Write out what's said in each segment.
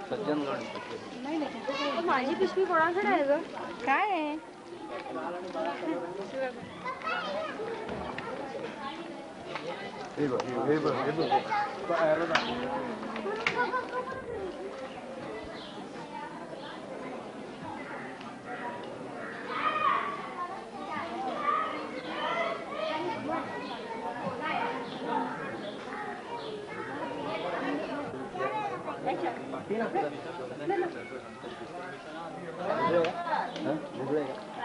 सज्जनगड माझी पिशवी कोणाकडे आहे ग काय आहे हे बघ हे बघ हे बघ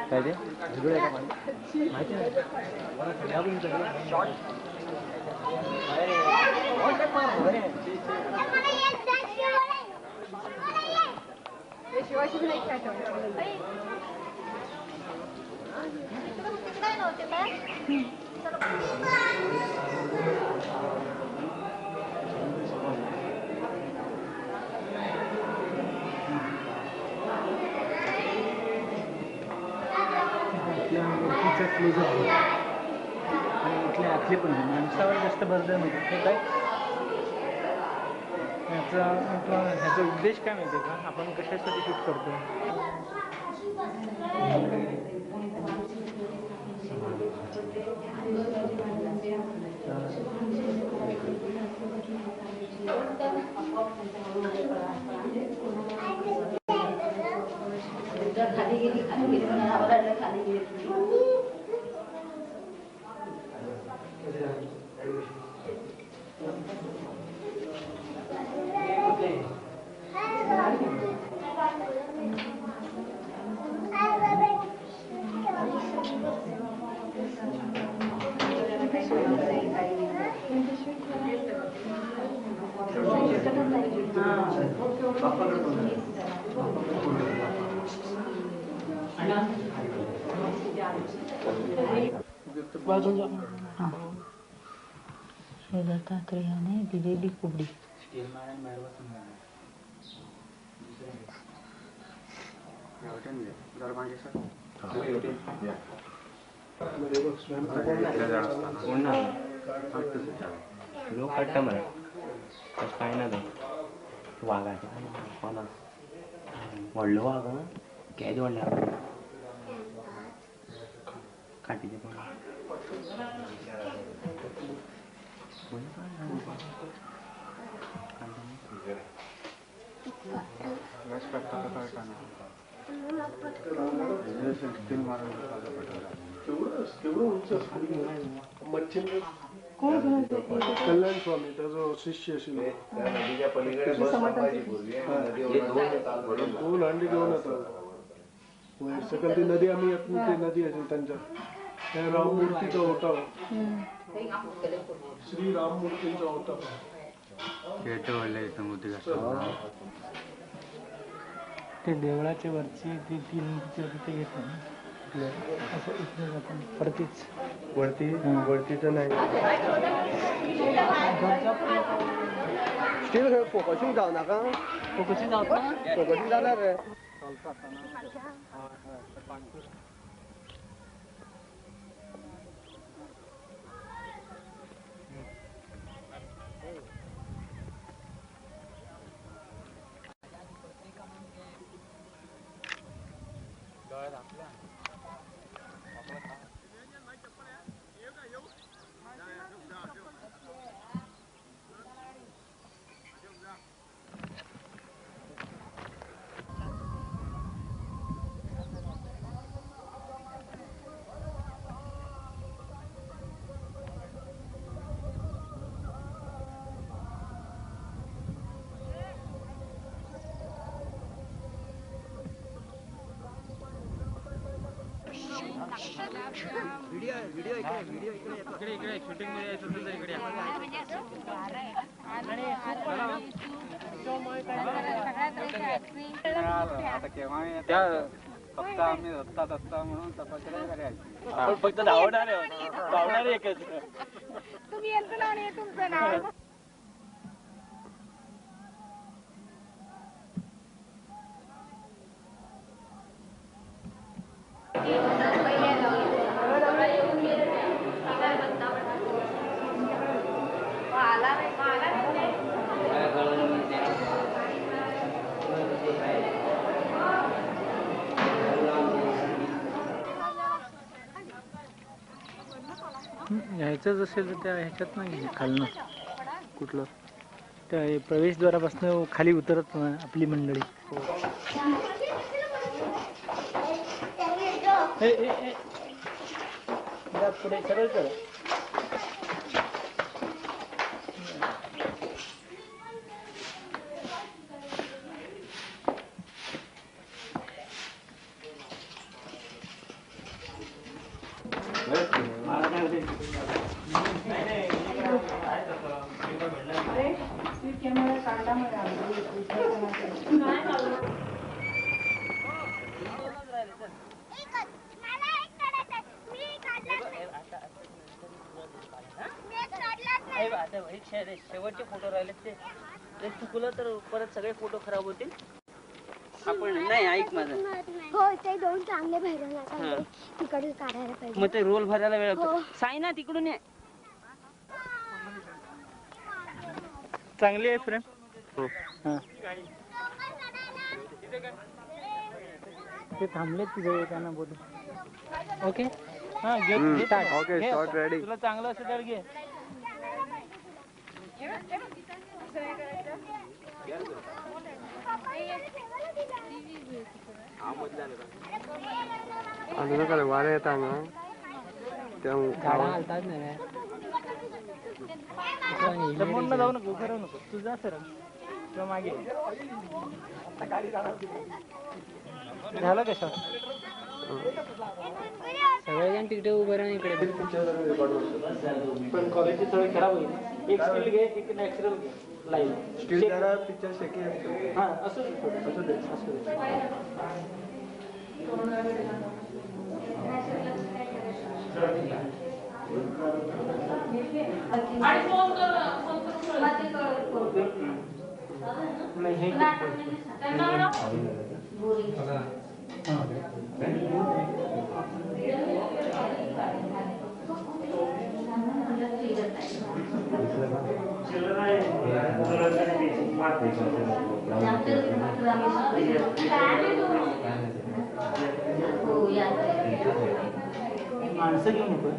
काय ते झुरळ का माहिती नाही शिवाजी नाही क्लोजर आणि इथले आतले पण माणसावर जास्त बर्डन होतं हे काय ह्याचा उद्देश काय माहिती आहे का आपण कशासाठी शूट करतो खाली गेली खाली गेली श्रीधर ठाकरे याने दिलेली कुबडी लोक वाटतं मला काय ना वाघाचे व्हडलो वाघ केद व्हडले काटीचे पण कल्याण स्वामी त्याचा शिष्य असेल दोन अंडी घेऊन येतात सकल ती नदी आम्ही येत ती नदी असेल त्यांच्या त्या राममूर्तीचा ओटा श्री राममूर्तींचा ओटा ते देवळाच्या वरची ती तीन तिथे घेतो असं इकडे आपण परतीच वरतीचं नाही स्टील फोकसिंग जाऊ नका फोकसिंग जाणार रे व्हिडिओ इकडे शूटिंग मध्ये यायचं तर इकडे आता केव्हा त्या फक्त आम्ही रस्ता म्हणून तपासणी करायची फक्त धावणारे एकच तुम्ही यांचं नाव नाही तुमचं नाव न्यायचंच असेल तर त्या ह्याच्यात नाही घे खालनं कुठलं त्या प्रवेशद्वारापासून खाली उतरत ना आपली मंडळी. ए, ए, ए. जा पुढे सरळ कर. शेवटचे फोटो राहिले ते चुकलं तर परत सगळे फोटो खराब होतील. आपण नाही ऐक माझं. हो ते दोन चांगले भरून आता तिकडे काढायला पाहिजे. मग ते रोल भरायला वेळ लागतो. साई ना तिकडून ये. चांगली आहे फ्रेम. हां ते थांबले तिथे येताना बोलू. ओके हां घे. Okay shot ready. तुला चांगलं असेल तर घे. अजून काय वारे येता ना त्या हालतात नाही म्हणून जाऊ नको उभं राहू नको. तू जा सर किंवा मागे झालं का शॉट. सगळेजण तिकडे उभं राहून इकडे. पण क्वालिटी थोडी खराब होईल. एक स्टील घे एक नॅचरल घे. लाईव्ह स्टील जरा पिक्चर शेकी असतो. हां असू दे असू दे असू दे. माणसं घेऊ नको.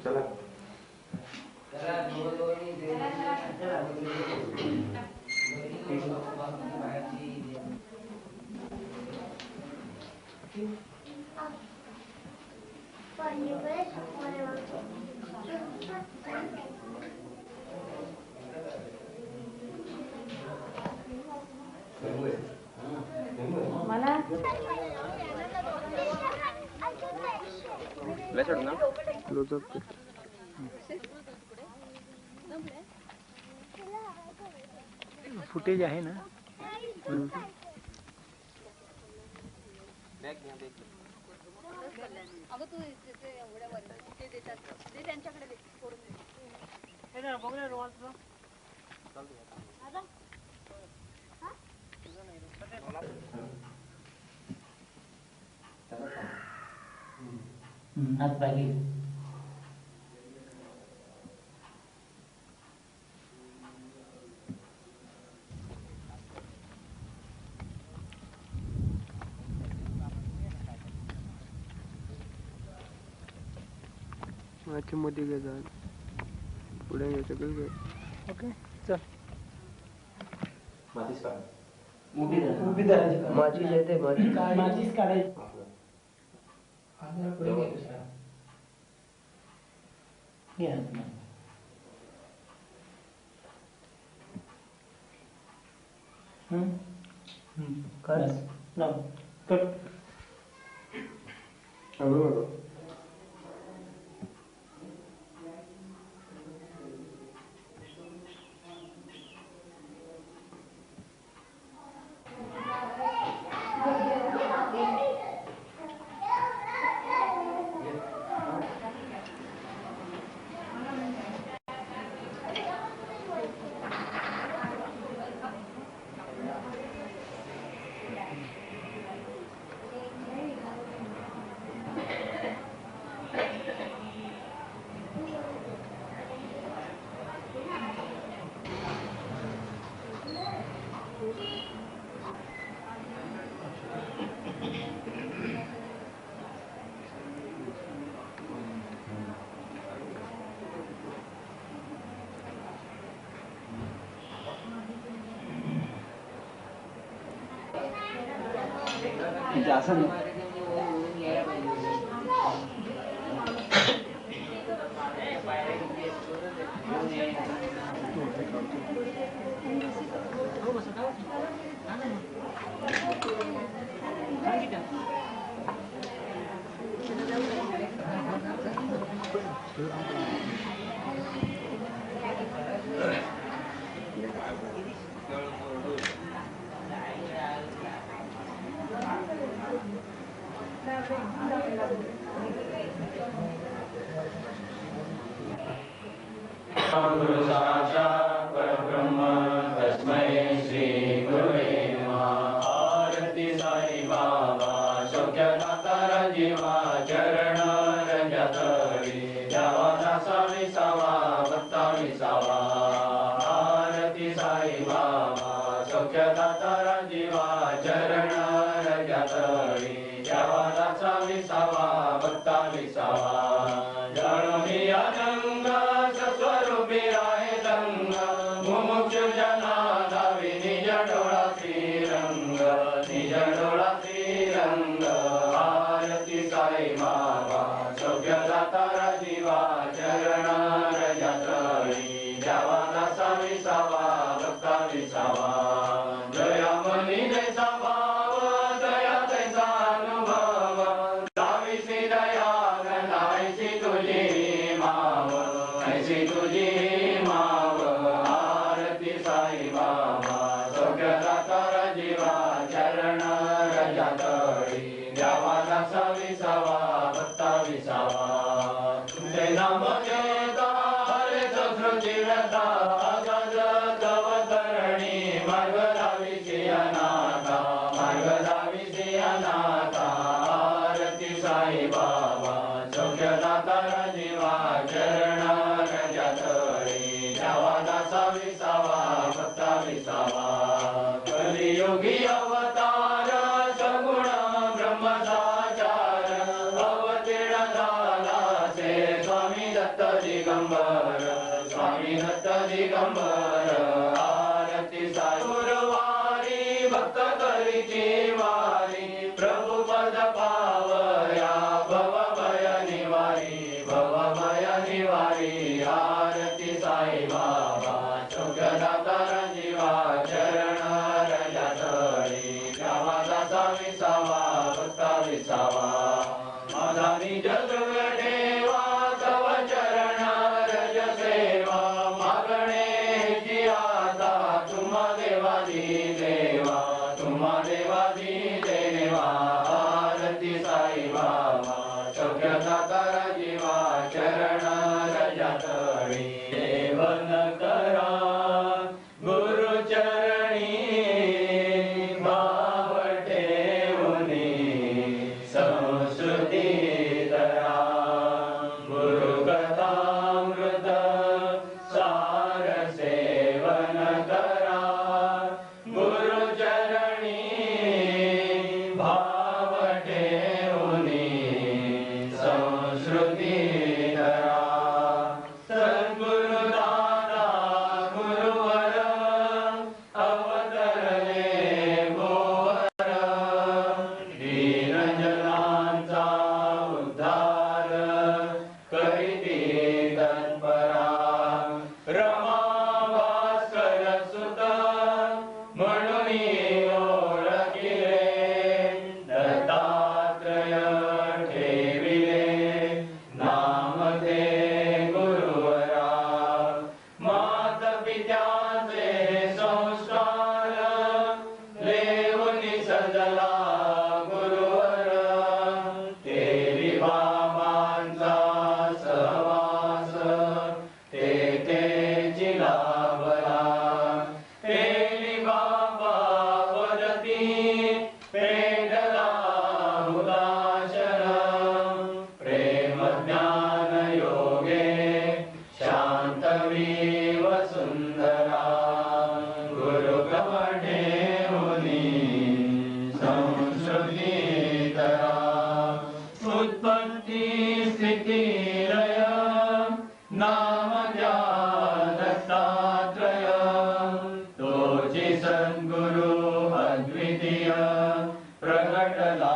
चला फुटेज आहे ना. हात पाहिजे. माझी मध्ये घे जा पुढे घ्यायचं घे. ओके चल. उभी धरायची. माझी येते माझीच काढायची. गुरु साक्षात् परब्रह्म तस्मै श्री गुरुवे नमः। आरती साई बाबा सौख्यदाता जीवा चरण रंजतळी द्यावा दासा विसावा भक्ता विसावा। आरती साई बाबा सौख्यदाता जीवा चरण रंजतळी द्यावा दासा विसावा भक्ता विसावा। जळमी अनंग स्वरूपी राहे दंग मुमुक्षु जना धावी निज डोळा श्रीरंग निज डोळा श्रीरंग। आरती साई बाबा सौख्यदाता जीवा चरण रजतळी द्यावा दासा विसावा भक्ता विसावा। दया मनी जैसा भाव दया तैसा अनुभव दावीसी दया गणायसी तुझी माव ऐसी तुझी माव। आरती साई बाबा सौख्यदाता जीवा चरण रजतळी द्यावा दासा विसावा भक्ता विसावा। तुझे नाम घेता हरे संस्कृती व्यथा गज तवतरणी मार्ग दावीसी अनाथा मार्ग दावीसी अनाथा। आरती साई बाबा सौख्यदाता जीवा चरण रजतळी द्यावा दासा विसावा भक्ता विसावा। कलियुगी अवतार सगुण ब्रह्मसाचार अवतीर्ण झाला से स्वामी दत्त दिगंबर स्वामी दत्त दिगंबर। आरती साई गुरुवारी भक्त करीची वारी प्रभु पद पावया भव भय निवारी भव भय निवारी। आरती साई बाबा सौख्यदाता जीवा चरण रजतळी द्यावा दासा विसावा भक्ता विसावा। माझा निज द्रव्य ठेवा तव चरण रज सेवा मागणे आता तुम्हा देवादी देवा तुम्हा देवादी देवा। आरती साई बाबा सौख्यदाता जीवा चरण रजतळी सेवन करा गुरु चरणी भाव ठेवूनी संस्कृती धरा। गुरु कथामृत सार सेवन करा गुरु चरणी भाव ठेवूनी संस्कृती धरा। सद्गुरु दादा गुरुवर अवतरले गोवर दीनजनांचा उद्धार करीती तत्परा। रमा भास्कर सुत म्हणून ओळखिले दत्तात्रय ठेविले नाम ते गुरुवरा। मात पित्याचे संस्कार लेवुनी सजला गुरुवर तेरी बाबांचा सहवास तेची लाभला। तेरी बाबा वदती पेटला हुताशर प्रेम ज्ञान योगे शांतवी वसुंधरा। गुरु ठेवूनी संस्कृती धरा। उत्पत्ती स्थिती लय नाम द्या दत्तात्रय तोची सद्गुरु अद्वितीय प्रगटला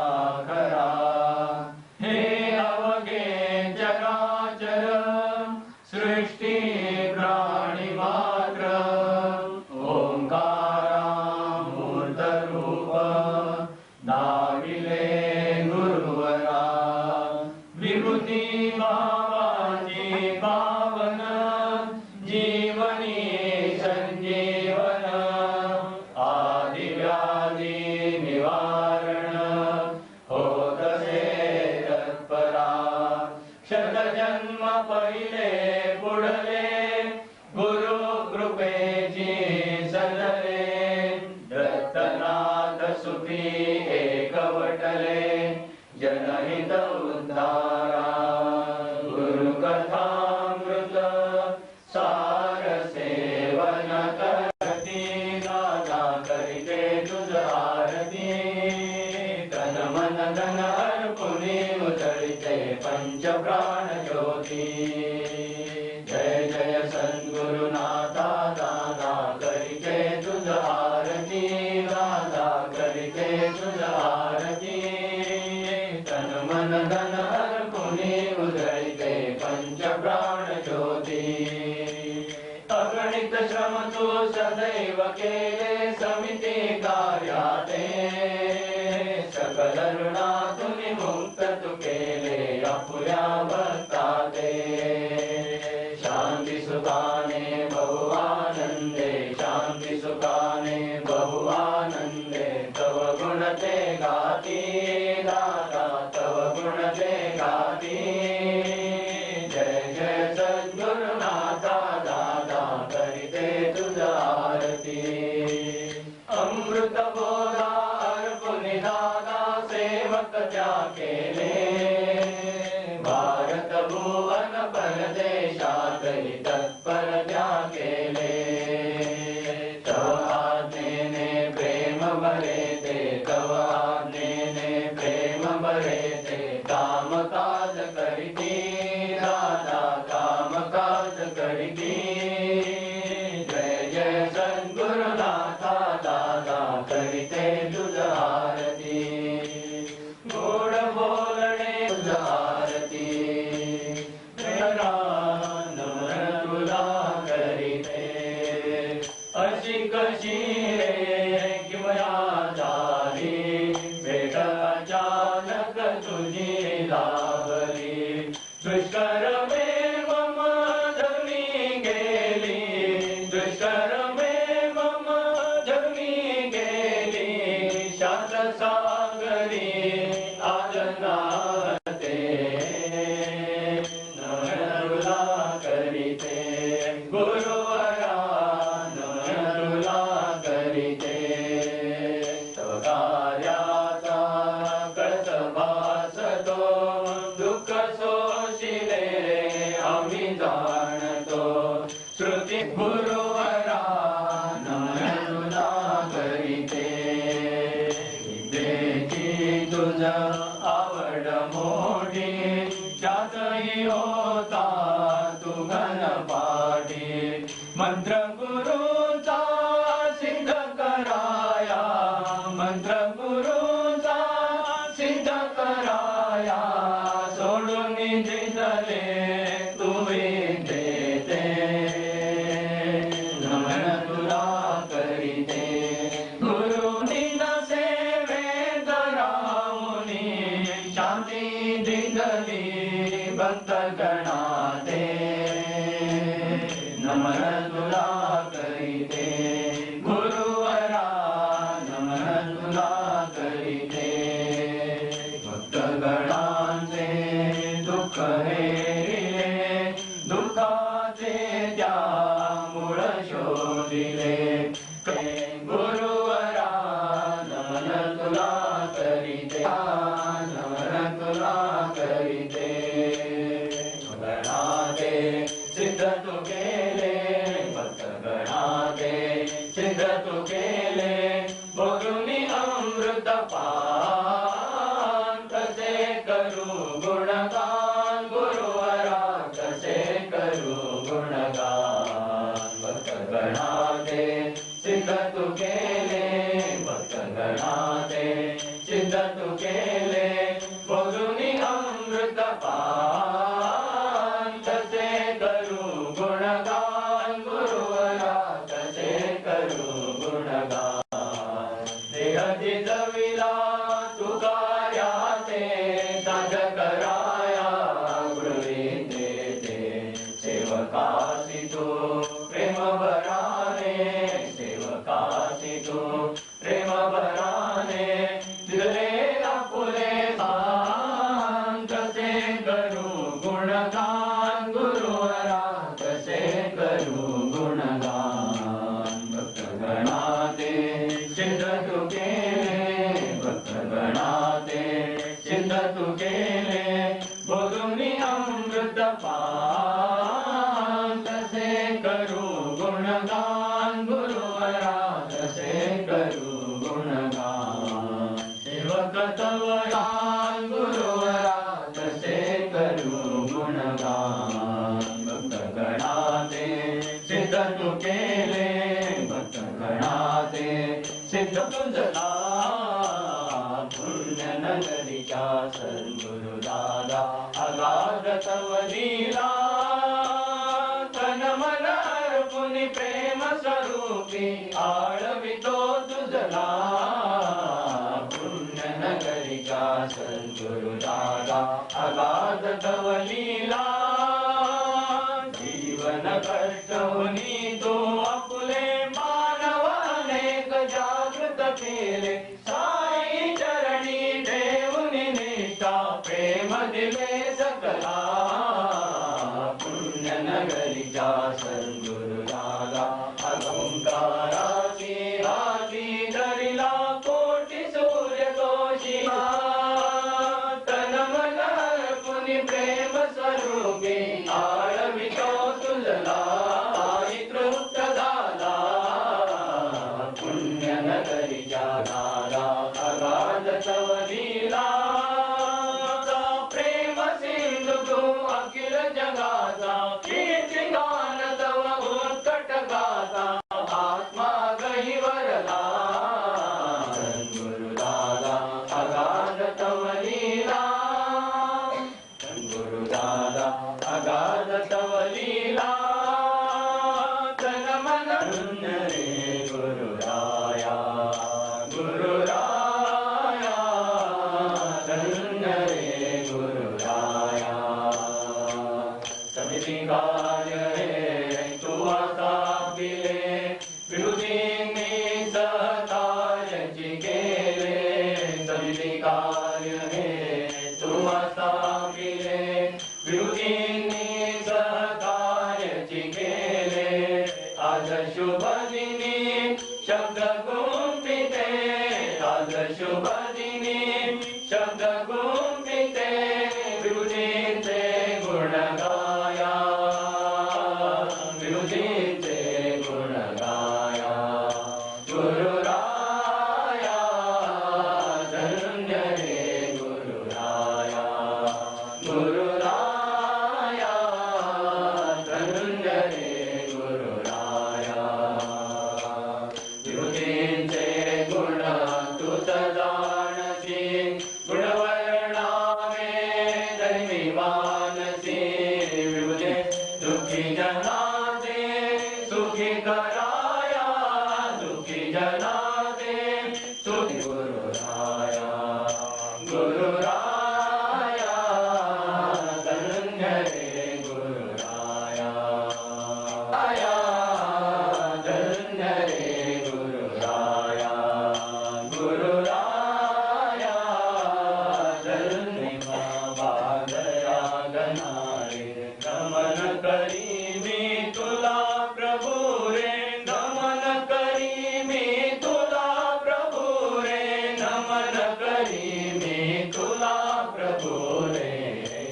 सुखी एकवटले जनहित उद्धारा गुरुकथामृत सार सेवन करती दादा करिते तुझ आरती तन मन धन अर्पुनी उतरिते पंच प्राण ज्योती जय जय सद्गुरुनाथा दादा करिते तुझ आरती दादा करिते तुझ आरती तन मन धन अर्पुनी उधरिते पंच प्राण ज्योती अगणित श्रम तू सदैव केले समिती कार्याते सकल ऋणातून मुक्त तू केले अपुऱ्या भक्ताते शांती सुखाने बहु आनंदे शांती सुखाने बहु आनंदे तव गुण ते गाती दादा तव गुण ते गाती जय जय सद्गुरुनाथा दादा करिते तुझ आरती अमृत बोधा अर्पुनी दादा सेवक त्या केले भारत भुवन परदेशातही तत्पर त्या केले तव आज्ञेने प्रेम भरे ते तव आज्ञेने प्रेम भरे ते काम काज करिती दादा काम काज करिती जय जय सद्गुरुनाथा दादा करिते तुझ आरती गोड बोलणे तुझ आरती नमन तुला करिते अशी कशी रे किमया झाली भेट अचानक तुझी लाभली दुष्कर मे मम धर्मी गेली दुष्कर मे मम धर्मी गेली शांत सागरी आज नाते नमन तुला करिते गुरुवरा नमन तुला करिते तव कार्याचा कळस भासतो दुःख सोशिले आम्ही जाणतो श्रुती गुरुवरा नमन तुला करिते विद्येची तुझ आवड मोठी त्यातही होता तू घनपाठी मंत्र गुरुचा सिद्ध कराया मंत्र गुरुचा सिद्ध कराया सोडून दिसले तू देते नमन तुला करिते गुरु दिन सेवेत रामुनी शांती दिली भक्त गणाते नमन तुला करिते गुरुवरा नमन तुला करिते भक्त गणांचे दुःख हेरिले दुःखाचे त्या मूळ शोधिले गुरुवरा नमन तुला करिते नमन तुला करिते गणाते सिद्ध तू केले भक्त गणाते सिद्ध तू केले बोलूनी अमृत पान कसे करू गुणगान गुरुवरा कसे करू गुणगान भक्त गणाते सिद्ध तू केले भक्त गणाते सिद्ध तू केले बोलूनी अमृत पान कसे करू गुणगान गुरुवरा कसे करू गुणगान देहती जविला तू कार्याते साध कराया गृहीते ते सेवकासी तू प्रेम भराने सेवकासी तू प्रेम भराने दिलेला फुले कसे करू गुणगान गुरुवरा कसे करू गुणगान भक्त गणाते सिद्ध तू केले सिद्ध तुझला पुण्यनगरीच्या सद्गुरु दादा अगाध तव लीला तन मन अर्पुनी प्रेम स्वरूपी आळवितो तुझला पुण्यनगरीच्या सद्गुरु दादा अगाध तव लीला जीवन कष्टहुनी तू आपुले मानव अनेक जागृत केले साई चरणी देऊनी निष्ठा प्रेम दिले सकला पुण्यनगरीच्या सद्गुरु दादा ओंकाराची हाती धरिला कोटी सूर्य तोषी तन मन अर्पुनी प्रेम स्वरूपी आळवितो तुझला तृप्त झाला पुण्यनगरीच्या दादा अगाध तव लीला प्रेम सिंधू तू अखिल जगाचा कीर्तिगान तव उत्कट गाथा आत्मा गहिवरला गुरु दादा अगाध तव लीला गुरु दादा अगाध तव लीला तन मन रे गुरुराया गुरुराया धन्य रे गुरुराया समिती कार्य हे तू आता दिले विरोधींनी सहकार्याची केले समिती कार्य हे तू आता दिले विरोधींनी सहकार्याची केले आज शुभ दिनी शब्द गुंफिते आज शुभ दिनी शब्द गुंफिते विरोधींचे गुण गाया विरोधींचे गुण गाया गुरुराया धन्य रे गुरुराया गुरुराया धन्य रे गुरुराया विरोधींचे गुण तुझ जाणसी गुणवर्णावे धर्मी मानसी विरोधी दुःखी जनाते सुखी कराया दुःखी जनाते सुखी गुरुराया गुरुराया धन्य रे गुरुराया आया धन्य रे गुरुराया गुरुराया धन्य बाबा दया गणारे नमन करी मी तुला प्रभु रे नमन करी मी तुला प्रभु रे नमन करी मी तुला प्रभु रे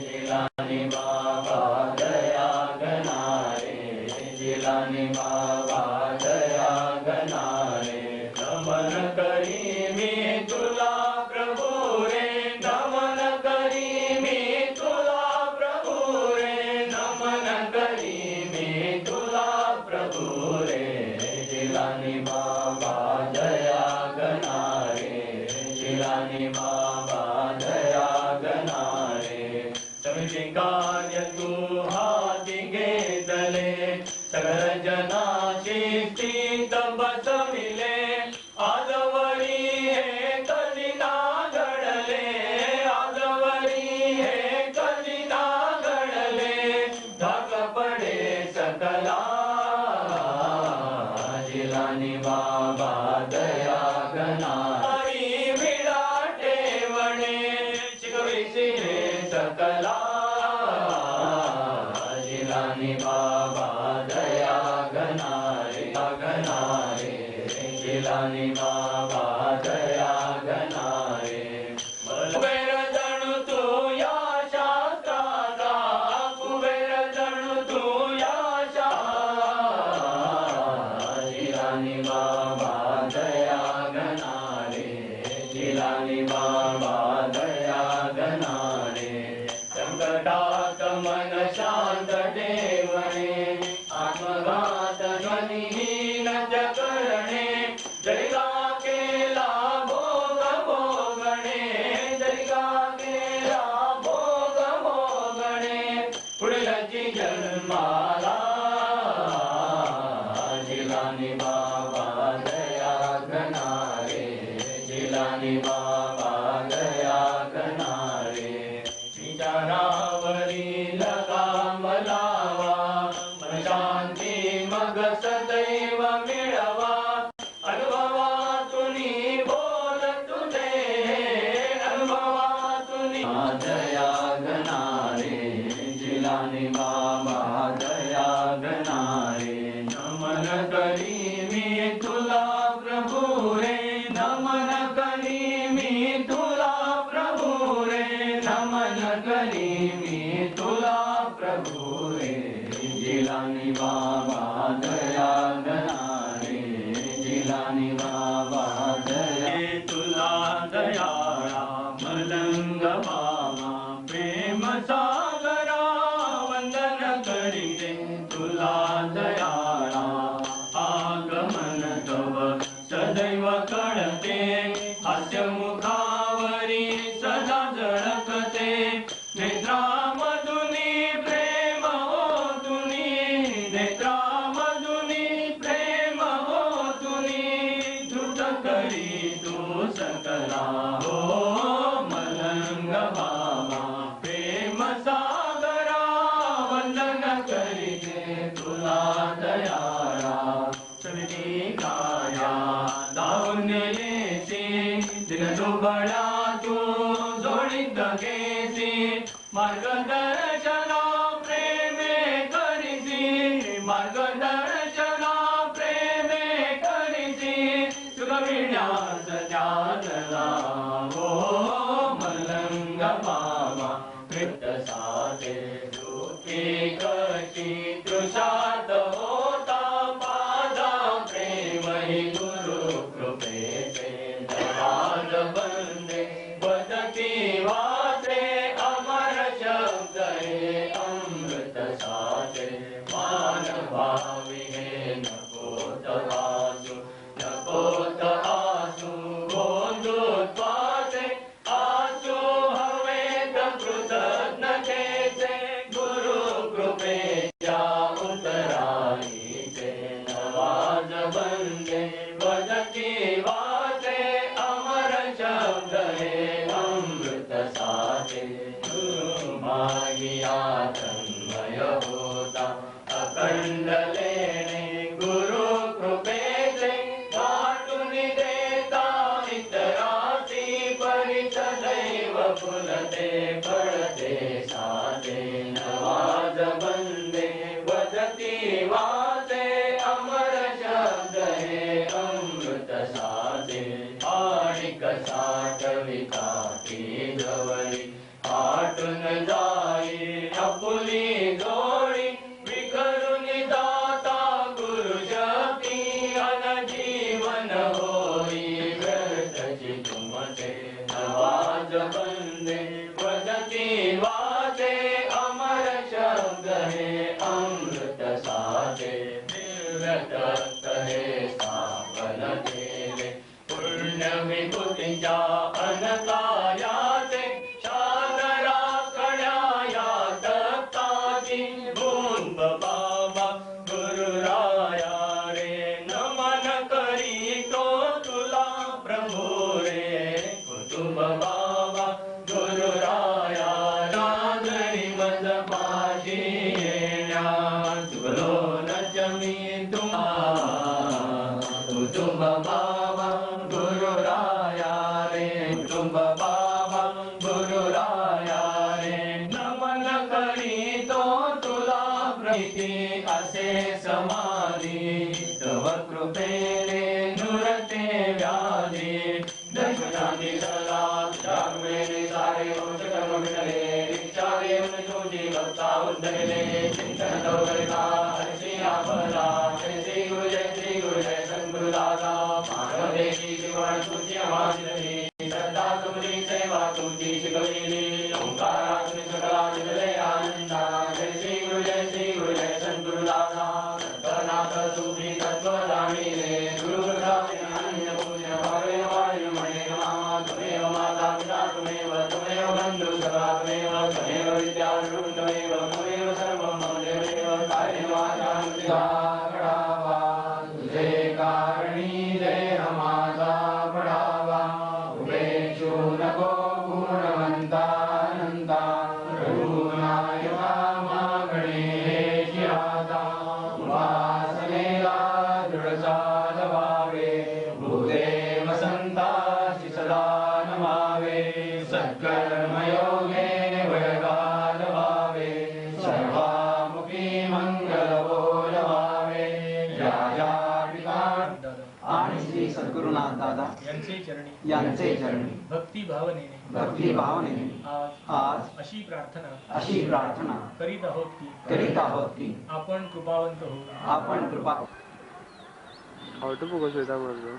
जिलानी बाबा दया गणारे जिलानी बाबा दया गणारे नमन करी मी तुला प्रभु रे नमन करी मी तुला प्रभु रे नमन करी मी तुला प्रभु रे जिलानी बाबा दया गणारे जिलानी बाबा दया गणारे समिती कार्य तू हाती घेतले सगळ जनाची स्थित बसविले आजवरी हे कधी ना घडले आजवरी हे कधी ना घडले धाक पडे सकला जिलानी बाबा दया गणारी विराटे वणे शिकविसी हे सकला जिलानी बाबा दया गणारे गणारे जिलानी बाबा दया गणारे कुबेर जणू तू या शास्त्राचा कुबेर जणू तू या जिलानी बाबा दया गणारे जिलानी बाबा दया गणारे संकटात मन शांत ठेवणे आत्मघात ध्वनिहीन च करणे जैगा के जिलानी बाबा दया करणारे विचारावरी लगाम लावा शांती मग सदैव मिळवा अनुभवातून बोल तुझे अनुभवातून दया गणारे जिलानी बाबा दया गणारे नमन करी मी तुला प्रभू रे नमन करी मी तुला प्रभू रे नमन करी मी तुला प्रभू रे जिलानी बाबा दया गणारे जिलानी बाबा दया तुला दयाळा मलंग बाबा प्रेम सागरा वंदन करीते तुला दयाळा आगमन तव सदैव कळते हास्य मुखावरी सदा झळकते नेत्रामधुनी प्रेम ओतुनी नेत्रामधुनी प्रेम ओतुनी धृत करी तू सकला हो मलंग बाबा प्रेम सागरा वंदन करीते तुला दयाळा चलती काया धावून येसी दिन दुबळा तू जोडीत घेसी मार्गदर्शना प्रेमे करीसी मार्गदर्शना प्रेमे करीसी सुखविण्यास त्यातला हो मलंग बाबा कृत साधे दुःखी कशी तृषात होता पादा प्रेम हि गुरु कृपेचे दराज बंदे वदती वाचे अमर शब्द हे अमृत साचे मान भावी हे नकोत वासू नकोत आसू गोंधूत वाचे आसू हवेत कृतज्ञतेचे गुरु कृपेच्या उतराईचे नवाज बंदे वदती वाचे अमर शब्द हे अमृत साचे गुरु मागिया तन्मय होता अखंड लेणे गुरु कृपेचे वाटून देता इतराची परी सदैव फुलते फळते साचे नवाज बंदे वदती वाचे अमर शब्द हे अमृत साचे आणिक साठविता ती जवळी आटून जाई आपुली जोडी विखरून जाता गुरु शक्ती अनजीवन होई व्यर्थची तुमचे नवाज बंदे वदती वाचे अमर शब्द हे अमृत साचे दिव्य तत्व हे स्थापन केले पुण्य विभूतीच्या अनकायाचे शादरा कळ्या दत्ताची भूंब बाबा गुरुराया रे नमन करी तो तुला प्रभू रे कुटुंब बाबा गुरुराया नागरी मज माझी येण्या चुकलो न जमी तुम्हा कुटुंब बाबा गुरुराया रे कुटुंब बाबा गुरुराया रे नमन करी तो तुला प्रीती असे समाधी तव कृपेने नुरते व्याधी दर्शनाची सदा जागवेने सारे वंशक मिटले दीक्षारे तुझी भक्ता उद्धरले चिंतन दौगरिता हर्षी आपला श्री गुरु जय सद्गुरुदादा मानव देवी शिवण तुझी आवाजली श्रद्धा तुमची सेवा तुझी शिकविली ओंकारातून सकला जिले आनंदा श्री गुरु जय सद्गुरुदादा नाथ तुझी तत्व जाणीले गुरु अन्य पूज्य भावे वायु मणे नमः त्वमेव माता पिता त्वमेव बंधु सखा त्वमेव विद्या त्वमेव सर्वं मम देवदेव कायेन वाचा तुझे कारणी देह माझा पडावा रघुनाथ दादा यांचे चरणी भक्ती भावनेने आज अशी प्रार्थना करीत आहोत की आपण कृपावंत होऊ. ऑटो फोकस होता माझं.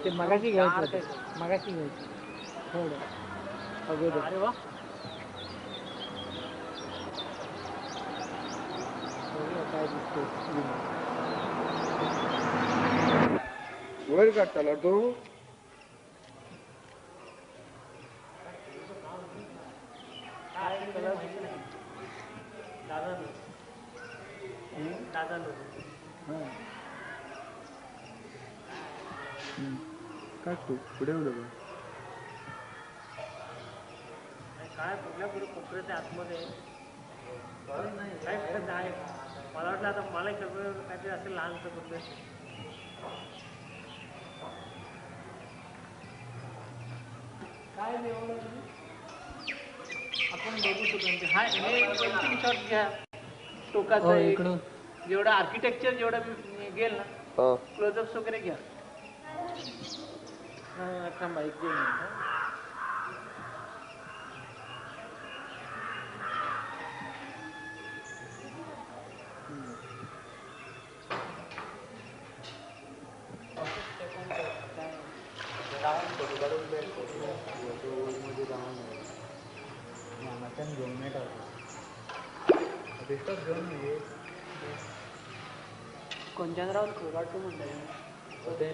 ते मगाशी घ्यायचं थोडं अगोदर. अरे वा, काय दिसतो वर काढताना तो काढतो पुढे एवढं काय कुठल्या पुढे कोपऱ्याच्या आतमध्ये काय फिरत आहे. मला वाटलं आता मला काहीतरी असेल लहानचं कुठलं. काय आपण बघू शकतो. हा हे 2-3 शॉट घ्या टोकाचं इकडं जेवढं आर्किटेक्चर जेवढं गेल ना क्लोजअप्स वगैरे घ्या. थांबा 1-2 मिनिट. कोणत्या कोराटो म्हणलं ते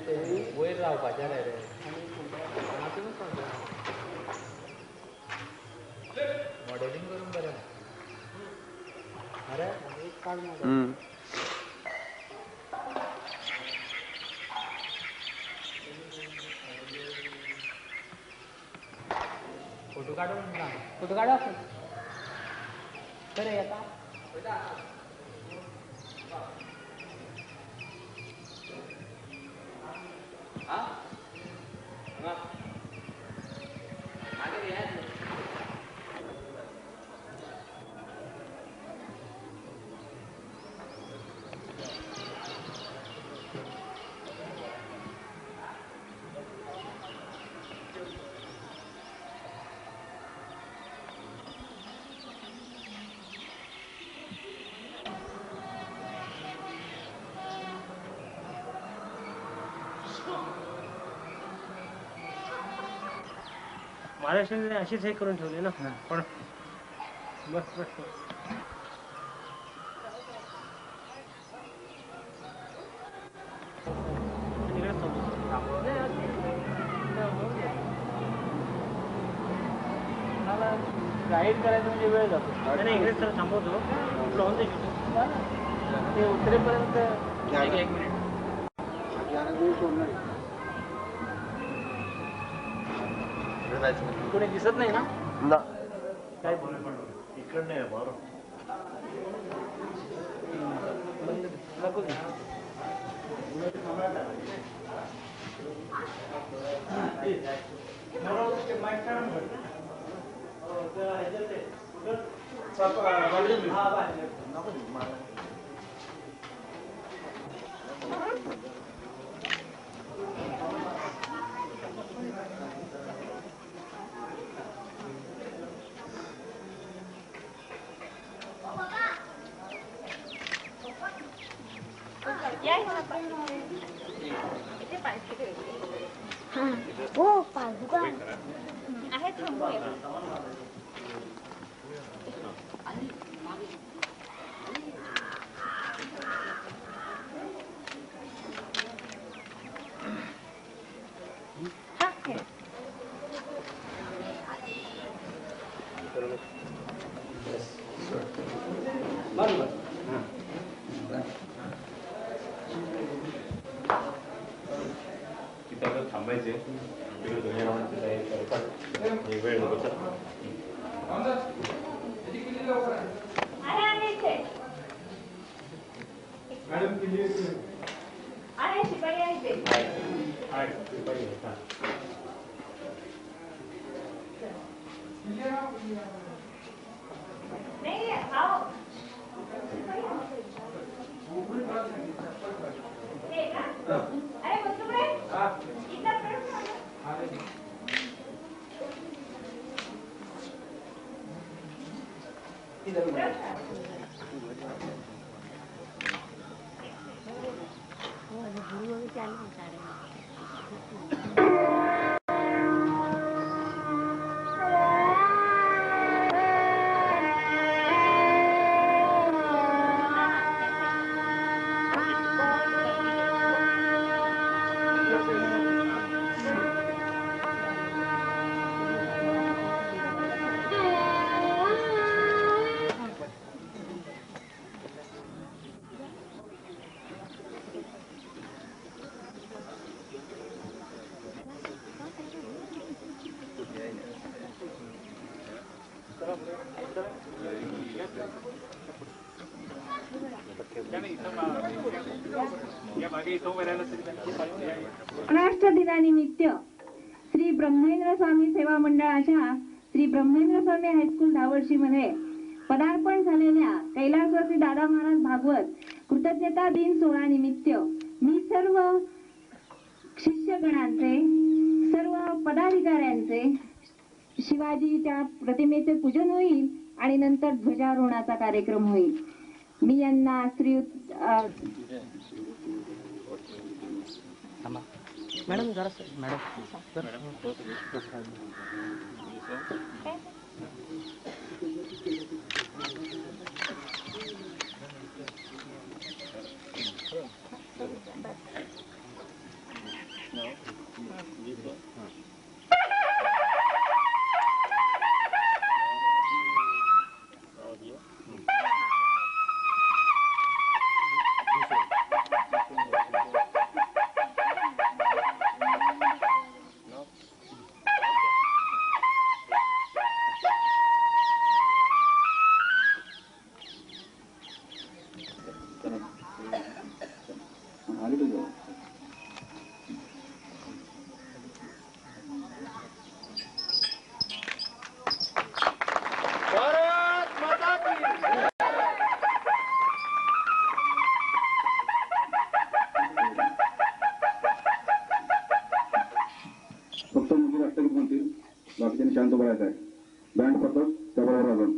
वयर रावपाचें रे मॉडेलिंग करून बरें अरे एक काढ मॉडेल. फोटो काढा बरे आता महाराष्ट्राने अशीच हे करून ठेवले ना. पण बस बस मला गाईड करायचं म्हणजे वेळ जातो. नाही इकडे सर थांबवतो लावून ते उतरेपर्यंत 1 मिनिट. कोणी दिसत नाही ना काय इकडं नाही बरं नको हो पादुका आहे. थांबूया थांबायचे तिकडे दोन्ही राहून वेळ नको. राष्ट्र दिनानिमित्त श्री ब्रह्मेंद्र स्वामी सेवा मंडळाच्या श्री ब्रह्मेंद्र स्वामी हायस्कूल धावर्शी मध्ये पदार्पण झालेल्या कैलासवासी दादा महाराज भागवत कृतज्ञता दिन सोहळा निमित्त मी सर्व शिष्यगणांचे सर्व पदाधिकाऱ्यांचे शिवाजीच्या प्रतिमेचे पूजन होईल आणि नंतर ध्वजारोहणाचा कार्यक्रम होईल. मी यांना श्रीयुत मॅडम जरा मॅडम फक्त मुली राष्ट्रगीत म्हणतील, बाकीच्यांनी शांत बघायचं आहे. बँड पथक त्याबरोबर वाजवून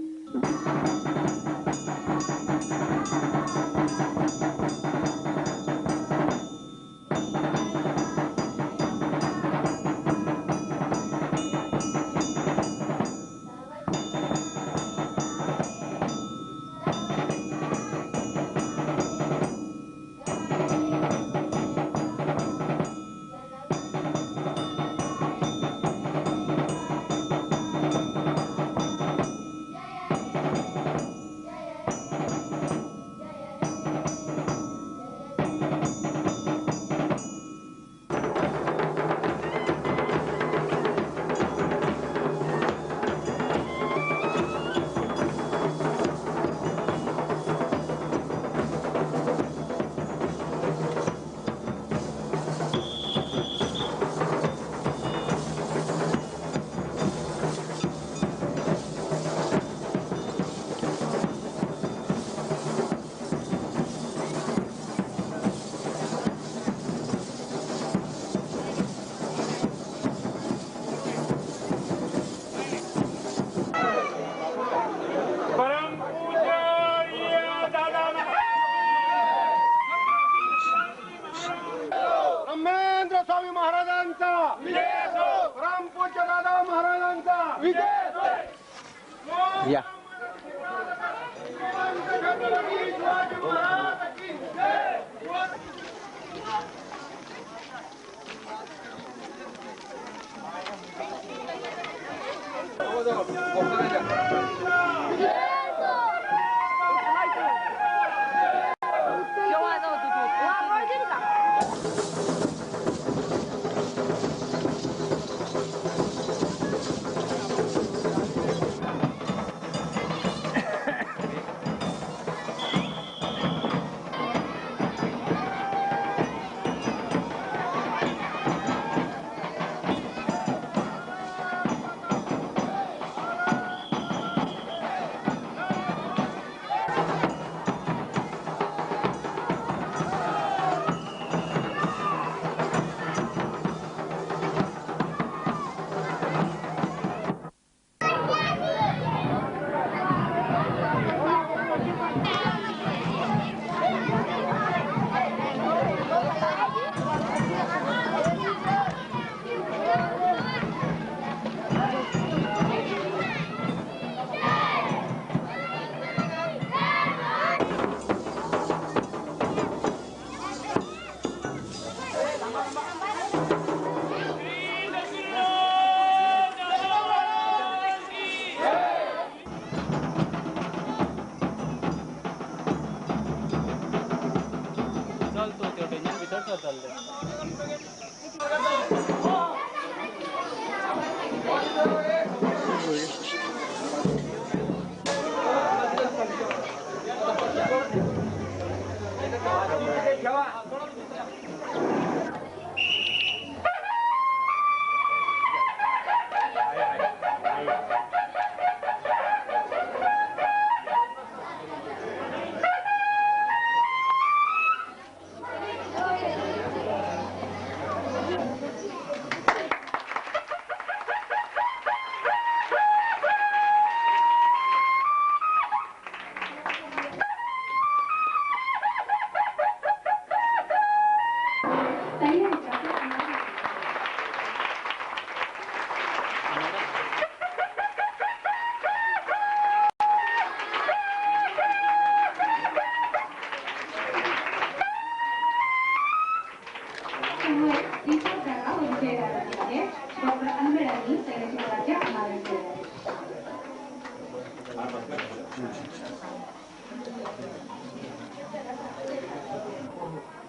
ब्रह्मेंद्र स्वामी महाराजांचा रामपूज्य दादा महाराजांचा या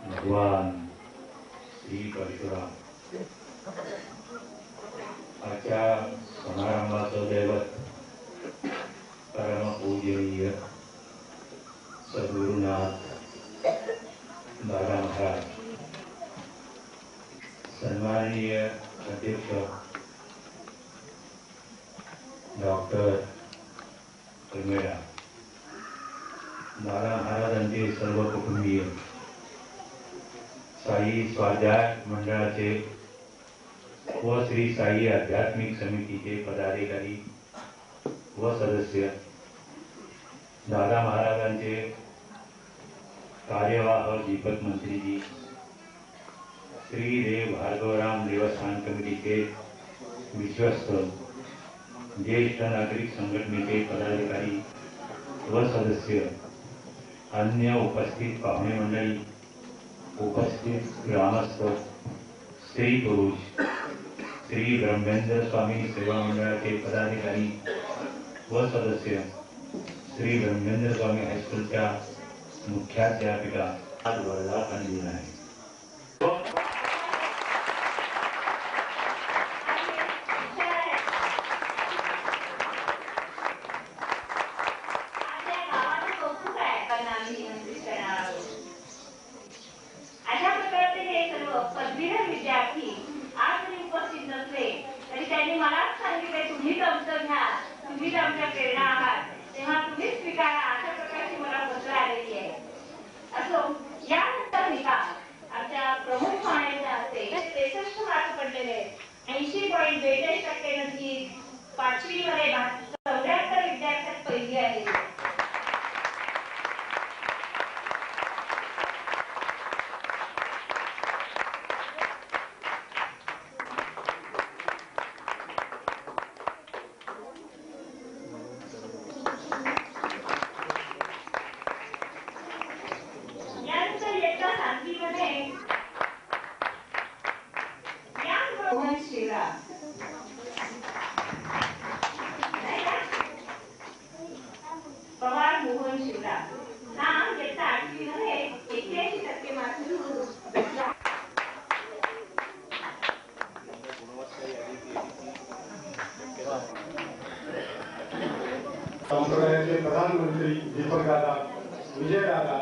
भगवान श्री परशुराम आजच्या समारंभाचं दैवत परमपूजनीय सद्गुरुनाथ दादा महाराज, सन्माननीय अध्यक्ष डॉक्टर कर्मेडा, दादा महाराजांचे सर्व कुटुंबीय, साई स्वाध्याय मंडळाचे व श्री साई आध्यात्मिक समितीचे पदाधिकारी व सदस्य, दादा महाराजांचे कार्यवाह दीपक मंत्रीजी, श्री देव भार्गवराम देवस्थान कमिटीचे विश्वस्त, ज्येष्ठ नागरिक संघटनेचे पदाधिकारी व सदस्य, अन्य उपस्थित पाहुणे मंडळी, उपस्थित ग्रामस्थ, स्त्री पुरुष, श्री ब्रह्मेंद्र स्वामी सेवा मंडळाचे पदाधिकारी व सदस्य, श्री ब्रह्मेंद्र स्वामी हायस्कूलच्या मुख्याध्यापिका आज वर्धापन दिन आहे. अशा प्रकारचे हे सर्व पदवीधर विद्यार्थी आज जरी उपस्थित नसले तरी त्यांनी मलाच सांगितले तुम्हीच आमचं घ्या, तुम्हीच आमच्या प्रेरणा आहात, तेव्हा तुम्हीच स्वीकारा, अशा प्रकारची मला पत्र आलेली आहे. असो, यानंतर निकाल आमच्या प्रमुख पाहण्याच्या हस्ते 63 मार्क पडलेले 80.42% नक्की 5वी मध्ये 74 विद्यार्थ्यात पहिली आहे. पवार मोहन शिवराज हा इयत्ता 8वी मध्ये 81% मार्क संप्रदायाचे प्रधानमंत्री दीपक दादा, विजय दादा,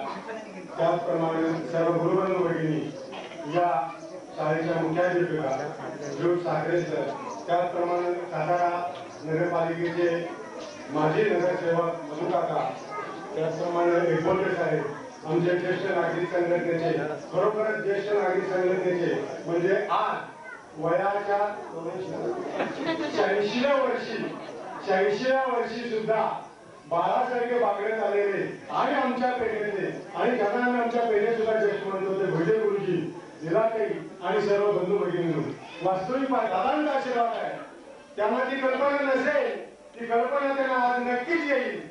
त्याचप्रमाणे सर्व गुरुबंधू भगिनी, या शाळेच्या मुख्याध्यापिका ज्योत साखरे सर, त्याचप्रमाणे सातारा नगरपालिकेचे माजी नगरसेवक मधुकाका, त्याचप्रमाणे एकबोलके साहेब, आमचे ज्येष्ठ नागरिक संघटनेचे, खरोखरच ज्येष्ठ नागरिक संघटनेचे म्हणजे आज वयाच्या 86व्या वर्षी सुद्धा बाळासारखे बागड्यात आलेले आणि आमच्या पेढ्याचे आणि ज्यांना आम्ही आमच्या पेढे सुद्धा ज्येष्ठ म्हणतो ते भैजे गुरुजी, दिलाताई आणि सर्व बंधू भगिनींनो, वास्तविक दादांचा आशीर्वाद आहे. त्यांना ती कल्पना नसेल, ती कल्पना त्यांना आज नक्कीच येईल.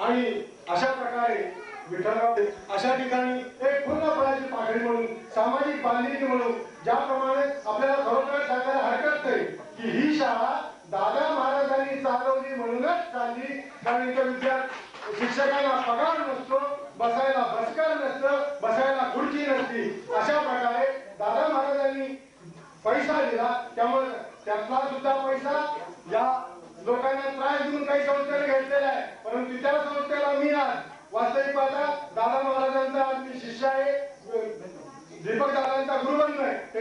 आणि अशा प्रकारे विठ्ठलराव अशा ठिकाणी एक पूर्ण फळाची पाकळी म्हणून, सामाजिक बांधिलकी म्हणून, ज्याप्रमाणे आपल्याला खरोखर सांगायला हरकत नाही की ही शाळा दादा महाराजांनी चालवली म्हणूनच चालली, कारण इथं शिक्षकांना पगार नसतो, बसायला बसकर नसतं, बसायला खुर्ची नसती. अशा प्रकारे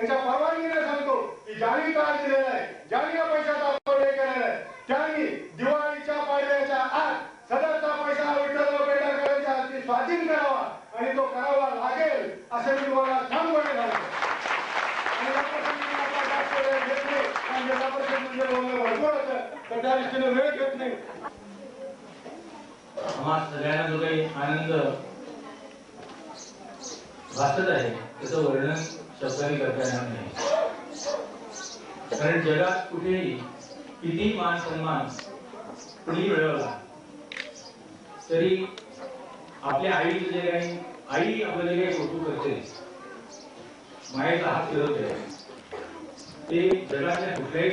त्यांच्या परवानगीने सांगतो की ज्यांनी त्रास दिलेला आहे, ज्यांनी या पैशाचा अपव्यय केलेला आहे, त्यांनी दिवाळीच्या पाडव्याच्या आत सदरचा पैसा विठ्ठलराव पेंढारकरांच्या हाती स्वाधीन करावा आणि तो करावा लागेल असं मी तुम्हाला ठामपणे सांगतो. आणि या प्रसंगी मी आपला जास्त वेळ घेत नाही, कारण जिल्हा परिषद म्हणजे बोलणं भरपूर होतं, तर त्या दृष्टीने वेळ घेत नाही. आम्हा सगळ्यांना जो काही आनंद भासत आहे त्याचं वर्णन शब्दांनी करता येणार नाही. कारण जगात कुठेही किती मान सन्मान कुणी मिळवला तरी आपल्या आईचं जे काही आई आपलं जे काही कौतुक करते, मायेचा हात फिरवते, ते जगातल्या कुठल्याही